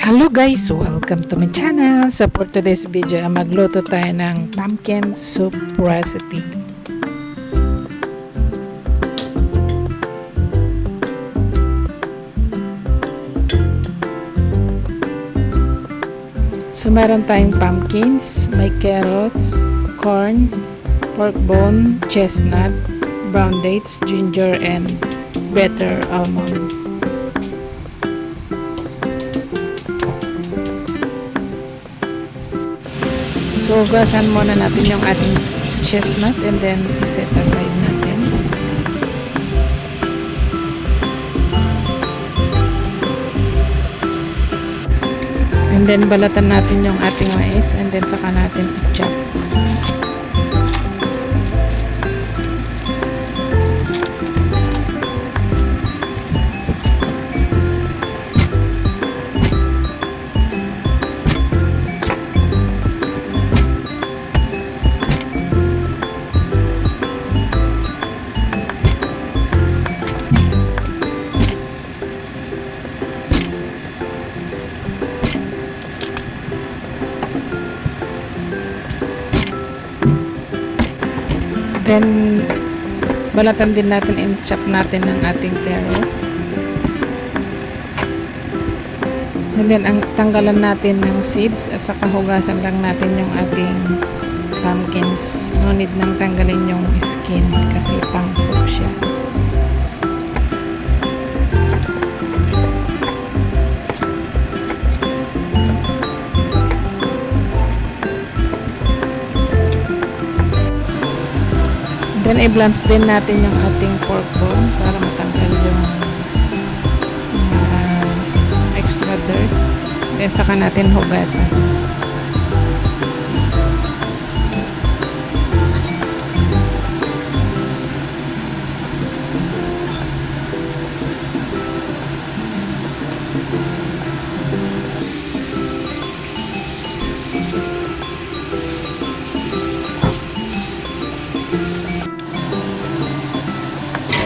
Hello guys! Welcome to my channel. So for today's video, magluto tayo ng pumpkin soup recipe. So meron tayong pumpkins, may carrots, corn, pork bone, chestnut, brown dates, ginger, and bitter almond. So, hugasan muna natin yung ating chestnut and then iset aside natin. And then, balatan natin yung ating mais and then saka natin i-chop. Then, balatan din natin, in-chop natin ang ating carrot. And then, tanggalan natin ng seeds at saka hugasan lang natin yung ating pumpkins. No need nang tanggalin yung skin kasi pang soup siya. Then, i-blanch din natin yung ating pork bone para matanggal yung extra dirt. Then, saka natin hugasan.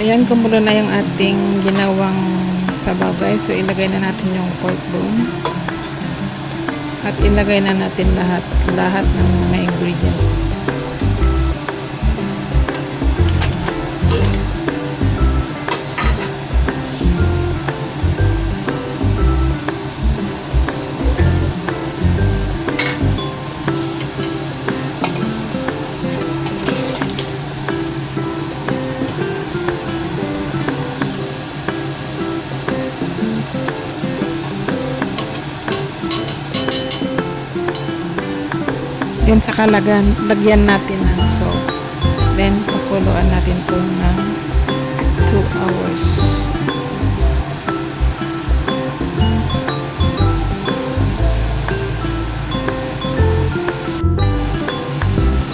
Ayan, kumulo na yung ating ginawang sabaw guys. So, ilagay na natin yung pork bone. At ilagay na natin lahat ng mga ingredients. Then, saka lagyan natin ng salt. Then, pakuluan natin ito ng 2 hours.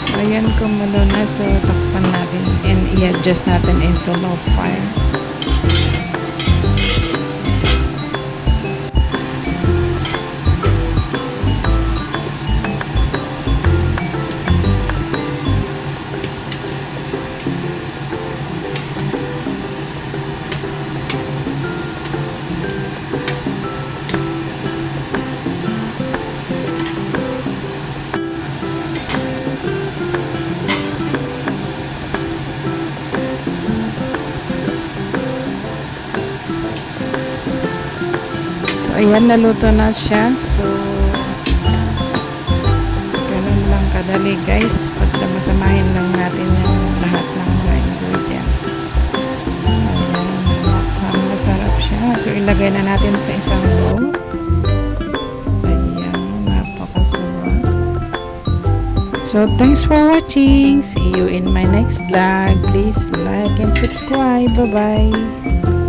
So, ayan, kumulo na. So, takpan natin and i-adjust natin into low fire. Ayan, naluto na siya. So, ganun lang kadali guys. Pagsamasamahin lang natin yung lahat ng mga ingredients. Ayan, masarap siya. So, ilagay na natin sa isang bowl. Ayan, napakasarap. So, thanks for watching. See you in my next vlog. Please like and subscribe. Bye-bye.